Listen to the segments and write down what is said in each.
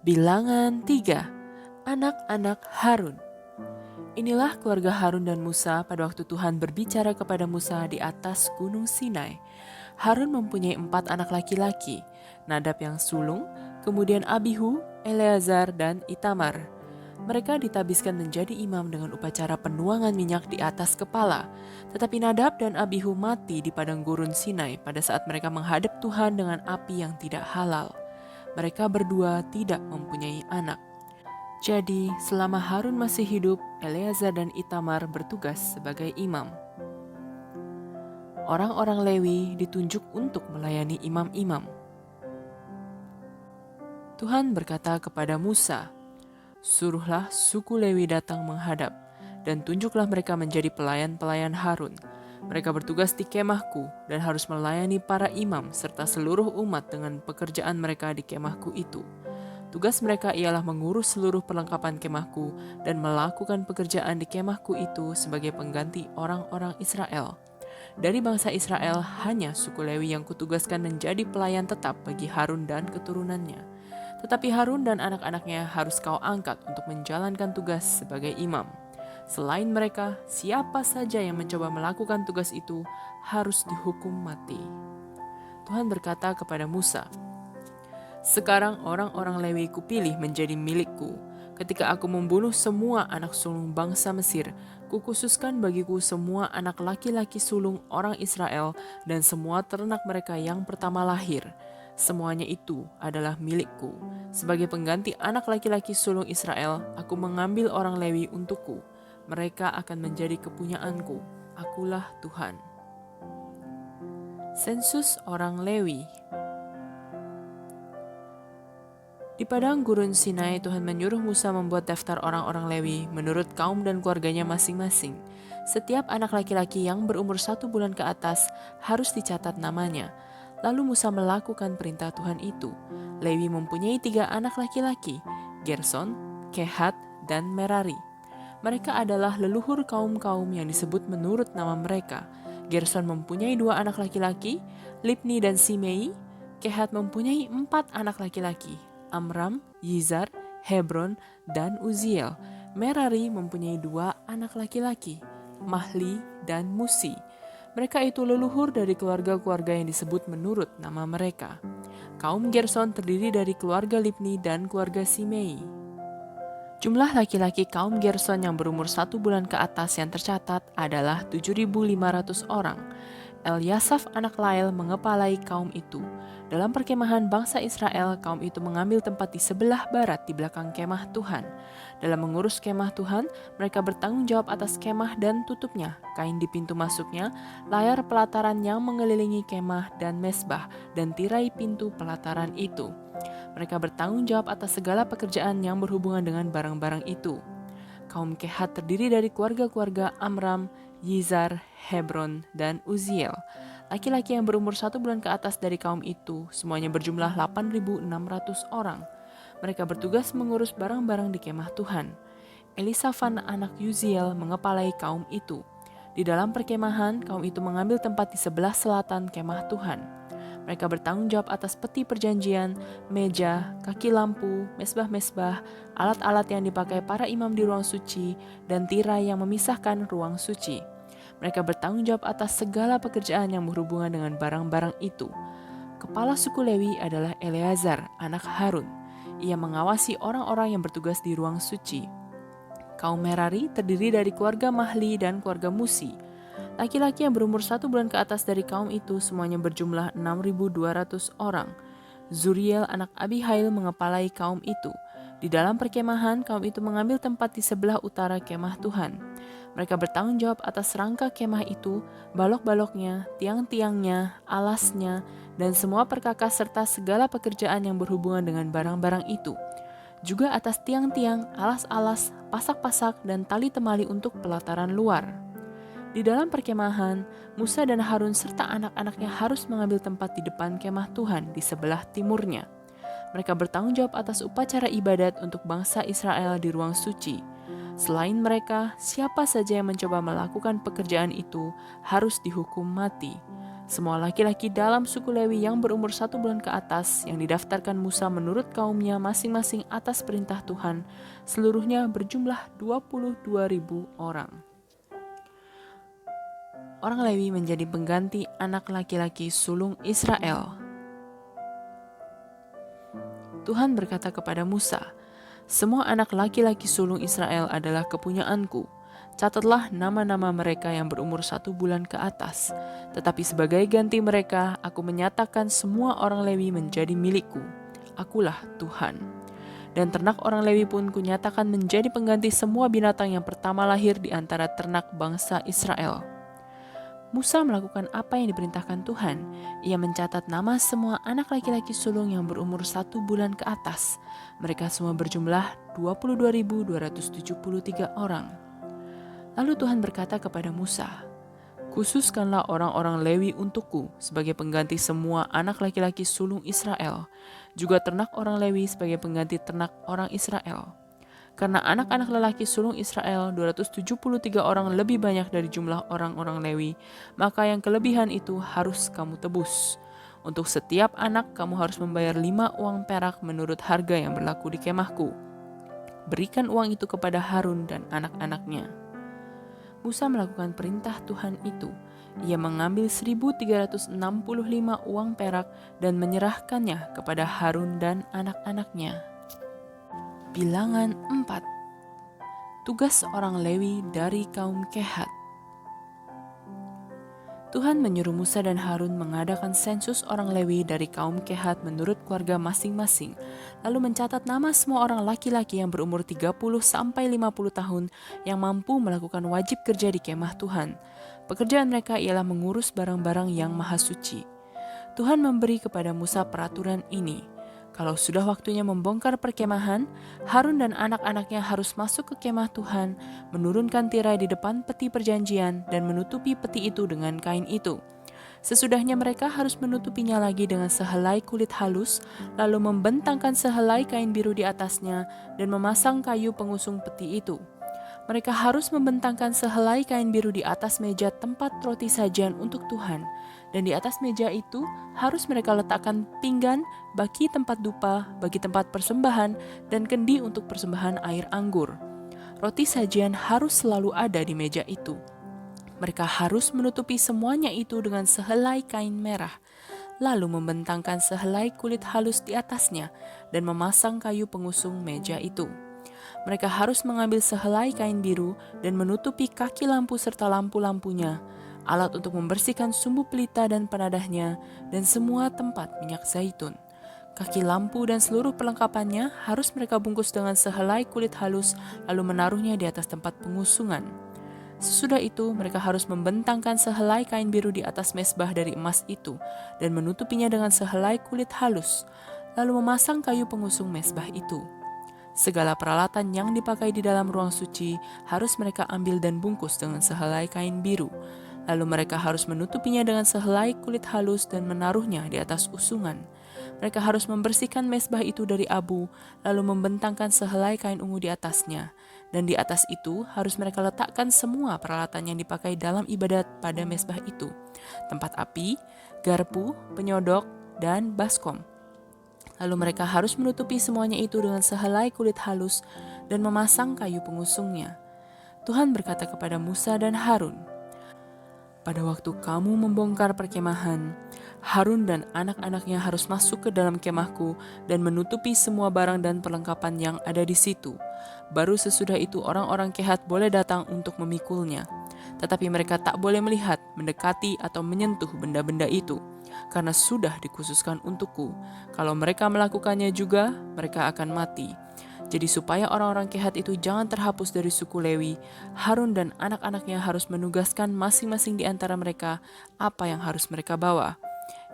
Bilangan 3. Anak-anak Harun. Inilah keluarga Harun dan Musa pada waktu Tuhan berbicara kepada Musa di atas gunung Sinai. Harun mempunyai 4 anak laki-laki, Nadab yang sulung, kemudian Abihu, Eleazar, dan Itamar. Mereka ditabiskan menjadi imam dengan upacara penuangan minyak di atas kepala. Tetapi Nadab dan Abihu mati di padang gurun Sinai pada saat mereka menghadap Tuhan dengan api yang tidak halal. Mereka berdua tidak mempunyai anak. Jadi, selama Harun masih hidup, Eleazar dan Itamar bertugas sebagai imam. Orang-orang Lewi ditunjuk untuk melayani imam-imam. Tuhan berkata kepada Musa, "Suruhlah suku Lewi datang menghadap, dan tunjuklah mereka menjadi pelayan-pelayan Harun. Mereka bertugas di kemahku dan harus melayani para imam serta seluruh umat dengan pekerjaan mereka di kemahku itu. Tugas mereka ialah mengurus seluruh perlengkapan kemahku dan melakukan pekerjaan di kemahku itu sebagai pengganti orang-orang Israel. Dari bangsa Israel, hanya suku Lewi yang kutugaskan menjadi pelayan tetap bagi Harun dan keturunannya. Tetapi Harun dan anak-anaknya harus kau angkat untuk menjalankan tugas sebagai imam. Selain mereka, siapa saja yang mencoba melakukan tugas itu harus dihukum mati." Tuhan berkata kepada Musa, "Sekarang orang-orang Lewi kupilih menjadi milikku. Ketika aku membunuh semua anak sulung bangsa Mesir, kukhususkan bagiku semua anak laki-laki sulung orang Israel dan semua ternak mereka yang pertama lahir. Semuanya itu adalah milikku. Sebagai pengganti anak laki-laki sulung Israel, aku mengambil orang Lewi untukku. Mereka akan menjadi kepunyaanku. Akulah Tuhan." Sensus orang Lewi. Di padang gurun Sinai, Tuhan menyuruh Musa membuat daftar orang-orang Lewi menurut kaum dan keluarganya masing-masing. Setiap anak laki-laki yang berumur 1 bulan ke atas harus dicatat namanya. Lalu Musa melakukan perintah Tuhan itu. Lewi mempunyai 3 anak laki-laki, Gerson, Kehat, dan Merari. Mereka adalah leluhur kaum-kaum yang disebut menurut nama mereka. Gerson mempunyai 2 anak laki-laki, Libni dan Simei. Kehat mempunyai 4 anak laki-laki, Amram, Yizar, Hebron, dan Uziel. Merari mempunyai 2 anak laki-laki, Mahli dan Musi. Mereka itu leluhur dari keluarga-keluarga yang disebut menurut nama mereka. Kaum Gerson terdiri dari keluarga Libni dan keluarga Simei. Jumlah laki-laki kaum Gerson yang berumur 1 bulan ke atas yang tercatat adalah 7.500 orang. Eliasaf anak Lael mengepalai kaum itu. Dalam perkemahan bangsa Israel, kaum itu mengambil tempat di sebelah barat di belakang kemah Tuhan. Dalam mengurus kemah Tuhan, mereka bertanggung jawab atas kemah dan tutupnya, kain di pintu masuknya, layar pelataran yang mengelilingi kemah dan mesbah, dan tirai pintu pelataran itu. Mereka bertanggung jawab atas segala pekerjaan yang berhubungan dengan barang-barang itu. Kaum Kehat terdiri dari keluarga-keluarga Amram, Yizar, Hebron, dan Uziel. Laki-laki yang berumur 1 bulan ke atas dari kaum itu semuanya berjumlah 8.600 orang. Mereka bertugas mengurus barang-barang di kemah Tuhan. Elisafan anak Uziel mengepalai kaum itu. Di dalam perkemahan, kaum itu mengambil tempat di sebelah selatan kemah Tuhan. Mereka bertanggung jawab atas peti perjanjian, meja, kaki lampu, mesbah-mesbah, alat-alat yang dipakai para imam di ruang suci, dan tirai yang memisahkan ruang suci. Mereka bertanggung jawab atas segala pekerjaan yang berhubungan dengan barang-barang itu. Kepala suku Lewi adalah Eleazar, anak Harun. Ia mengawasi orang-orang yang bertugas di ruang suci. Kaum Merari terdiri dari keluarga Mahli dan keluarga Musi. Laki-laki yang berumur 1 bulan ke atas dari kaum itu semuanya berjumlah 6.200 orang. Zuriel anak Abihail mengepalai kaum itu. Di dalam perkemahan, kaum itu mengambil tempat di sebelah utara kemah Tuhan. Mereka bertanggung jawab atas rangka kemah itu, balok-baloknya, tiang-tiangnya, alasnya, dan semua perkakas serta segala pekerjaan yang berhubungan dengan barang-barang itu. Juga atas tiang-tiang, alas-alas, pasak-pasak, dan tali temali untuk pelataran luar. Di dalam perkemahan, Musa dan Harun serta anak-anaknya harus mengambil tempat di depan kemah Tuhan di sebelah timurnya. Mereka bertanggung jawab atas upacara ibadat untuk bangsa Israel di ruang suci. Selain mereka, siapa saja yang mencoba melakukan pekerjaan itu harus dihukum mati. Semua laki-laki dalam suku Lewi yang berumur 1 bulan ke atas yang didaftarkan Musa menurut kaumnya masing-masing atas perintah Tuhan, seluruhnya berjumlah 22.000 orang. Orang Lewi menjadi pengganti anak laki-laki sulung Israel. Tuhan berkata kepada Musa, "Semua anak laki-laki sulung Israel adalah kepunyaanku. Catatlah nama-nama mereka yang berumur 1 bulan ke atas. Tetapi sebagai ganti mereka, aku menyatakan semua orang Lewi menjadi milikku. Akulah Tuhan. Dan ternak orang Lewi pun kunyatakan menjadi pengganti semua binatang yang pertama lahir di antara ternak bangsa Israel." Musa melakukan apa yang diperintahkan Tuhan. Ia mencatat nama semua anak laki-laki sulung yang berumur 1 bulan ke atas. Mereka semua berjumlah 22.273 orang. Lalu Tuhan berkata kepada Musa, "Khususkanlah orang-orang Lewi untukku sebagai pengganti semua anak laki-laki sulung Israel, juga ternak orang Lewi sebagai pengganti ternak orang Israel. Karena anak-anak lelaki sulung Israel 273 orang lebih banyak dari jumlah orang-orang Lewi, maka yang kelebihan itu harus kamu tebus. Untuk setiap anak kamu harus membayar 5 uang perak menurut harga yang berlaku di kemahku. Berikan uang itu kepada Harun dan anak-anaknya." Musa melakukan perintah Tuhan itu. Ia mengambil 1.365 uang perak dan menyerahkannya kepada Harun dan anak-anaknya. Bilangan 4. Tugas orang Lewi dari kaum Kehat. Tuhan menyuruh Musa dan Harun mengadakan sensus orang Lewi dari kaum Kehat menurut keluarga masing-masing, lalu mencatat nama semua orang laki-laki yang berumur 30-50 tahun yang mampu melakukan wajib kerja di kemah Tuhan. Pekerjaan mereka ialah mengurus barang-barang yang maha suci. Tuhan memberi kepada Musa peraturan ini. Kalau sudah waktunya membongkar perkemahan, Harun dan anak-anaknya harus masuk ke kemah Tuhan, menurunkan tirai di depan peti perjanjian dan menutupi peti itu dengan kain itu. Sesudahnya mereka harus menutupinya lagi dengan sehelai kulit halus, lalu membentangkan sehelai kain biru di atasnya dan memasang kayu pengusung peti itu. Mereka harus membentangkan sehelai kain biru di atas meja tempat roti sajian untuk Tuhan, dan di atas meja itu harus mereka letakkan pinggan bagi tempat dupa, bagi tempat persembahan, dan kendi untuk persembahan air anggur. Roti sajian harus selalu ada di meja itu. Mereka harus menutupi semuanya itu dengan sehelai kain merah, lalu membentangkan sehelai kulit halus di atasnya dan memasang kayu pengusung meja itu. Mereka harus mengambil sehelai kain biru dan menutupi kaki lampu serta lampu-lampunya, alat untuk membersihkan sumbu pelita dan penadahnya, dan semua tempat minyak zaitun. Kaki lampu dan seluruh perlengkapannya harus mereka bungkus dengan sehelai kulit halus, lalu menaruhnya di atas tempat pengusungan. Sesudah itu, mereka harus membentangkan sehelai kain biru di atas mesbah dari emas itu, dan menutupinya dengan sehelai kulit halus, lalu memasang kayu pengusung mesbah itu. Segala peralatan yang dipakai di dalam ruang suci harus mereka ambil dan bungkus dengan sehelai kain biru. Lalu mereka harus menutupinya dengan sehelai kulit halus dan menaruhnya di atas usungan. Mereka harus membersihkan mesbah itu dari abu, lalu membentangkan sehelai kain ungu di atasnya. Dan di atas itu harus mereka letakkan semua peralatan yang dipakai dalam ibadat pada mesbah itu: tempat api, garpu, penyodok, dan baskom. Lalu mereka harus menutupi semuanya itu dengan sehelai kulit halus dan memasang kayu pengusungnya. Tuhan berkata kepada Musa dan Harun, "Pada waktu kamu membongkar perkemahan, Harun dan anak-anaknya harus masuk ke dalam kemahku dan menutupi semua barang dan perlengkapan yang ada di situ. Baru sesudah itu orang-orang Kehat boleh datang untuk memikulnya. Tetapi mereka tak boleh melihat, mendekati, atau menyentuh benda-benda itu, karena sudah dikhususkan untukku. Kalau mereka melakukannya juga, mereka akan mati. Jadi supaya orang-orang Kehat itu jangan terhapus dari suku Lewi, Harun dan anak-anaknya harus menugaskan masing-masing di antara mereka apa yang harus mereka bawa.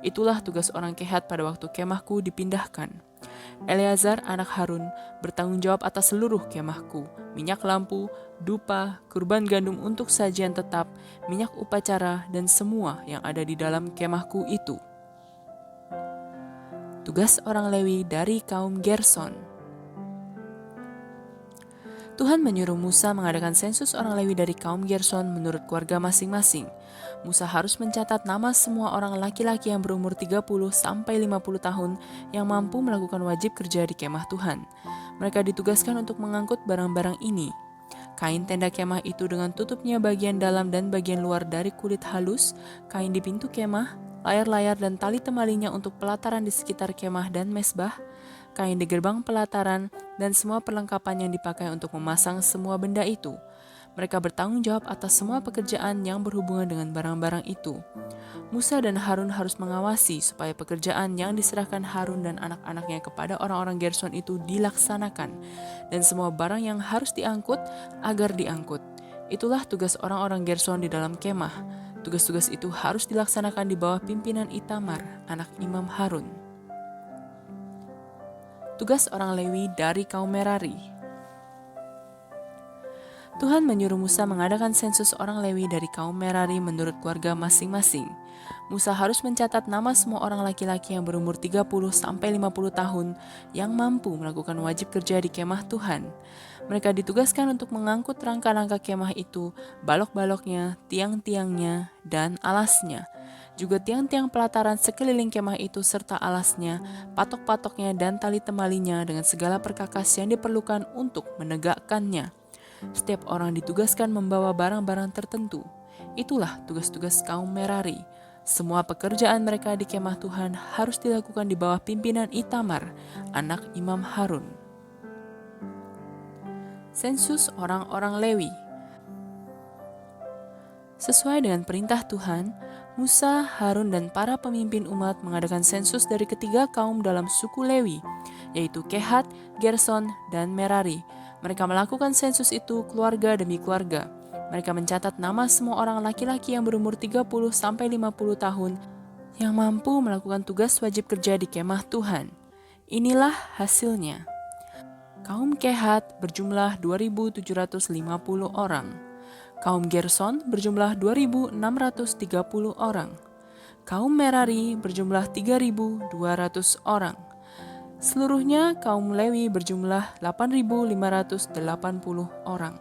Itulah tugas orang Kehat pada waktu kemahku dipindahkan. Eleazar anak Harun bertanggung jawab atas seluruh kemahku, minyak lampu, dupa, kurban gandum untuk sajian tetap, minyak upacara, dan semua yang ada di dalam kemahku itu." Tugas orang Lewi dari kaum Gerson. Tuhan menyuruh Musa mengadakan sensus orang Lewi dari kaum Gerson menurut keluarga masing-masing. Musa harus mencatat nama semua orang laki-laki yang berumur 30 sampai 50 tahun yang mampu melakukan wajib kerja di kemah Tuhan. Mereka ditugaskan untuk mengangkut barang-barang ini. Kain tenda kemah itu dengan tutupnya bagian dalam dan bagian luar dari kulit halus, kain di pintu kemah, layar-layar dan tali temalinya untuk pelataran di sekitar kemah dan mesbah, kain di gerbang pelataran, dan semua perlengkapan yang dipakai untuk memasang semua benda itu. Mereka bertanggung jawab atas semua pekerjaan yang berhubungan dengan barang-barang itu. Musa dan Harun harus mengawasi supaya pekerjaan yang diserahkan Harun dan anak-anaknya kepada orang-orang Gerson itu dilaksanakan, dan semua barang yang harus diangkut agar diangkut. Itulah tugas orang-orang Gerson di dalam kemah. Tugas-tugas itu harus dilaksanakan di bawah pimpinan Itamar, anak Imam Harun. Tugas orang Lewi dari kaum Merari. Tuhan menyuruh Musa mengadakan sensus orang Lewi dari kaum Merari menurut keluarga masing-masing. Musa harus mencatat nama semua orang laki-laki yang berumur 30 sampai 50 tahun yang mampu melakukan wajib kerja di kemah Tuhan. Mereka ditugaskan untuk mengangkut rangka-rangka kemah itu, balok-baloknya, tiang-tiangnya, dan alasnya. Juga tiang-tiang pelataran sekeliling kemah itu serta alasnya, patok-patoknya dan tali temalinya dengan segala perkakas yang diperlukan untuk menegakkannya. Setiap orang ditugaskan membawa barang-barang tertentu. Itulah tugas-tugas kaum Merari. Semua pekerjaan mereka di kemah Tuhan harus dilakukan di bawah pimpinan Itamar, anak Imam Harun. Sensus orang-orang Lewi. Sesuai dengan perintah Tuhan, Musa, Harun, dan para pemimpin umat mengadakan sensus dari ketiga kaum dalam suku Lewi, yaitu Kehat, Gerson, dan Merari. Mereka melakukan sensus itu keluarga demi keluarga. Mereka mencatat nama semua orang laki-laki yang berumur 30 sampai 50 tahun yang mampu melakukan tugas wajib kerja di kemah Tuhan. Inilah hasilnya. Kaum Kehat berjumlah 2.750 orang. Kaum Gerson berjumlah 2.630 orang. Kaum Merari berjumlah 3.200 orang. Seluruhnya kaum Lewi berjumlah 8.580 orang.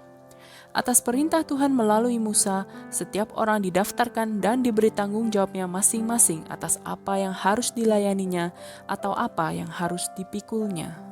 Atas perintah Tuhan melalui Musa, setiap orang didaftarkan dan diberi tanggung jawabnya masing-masing atas apa yang harus dilayaninya atau apa yang harus dipikulnya.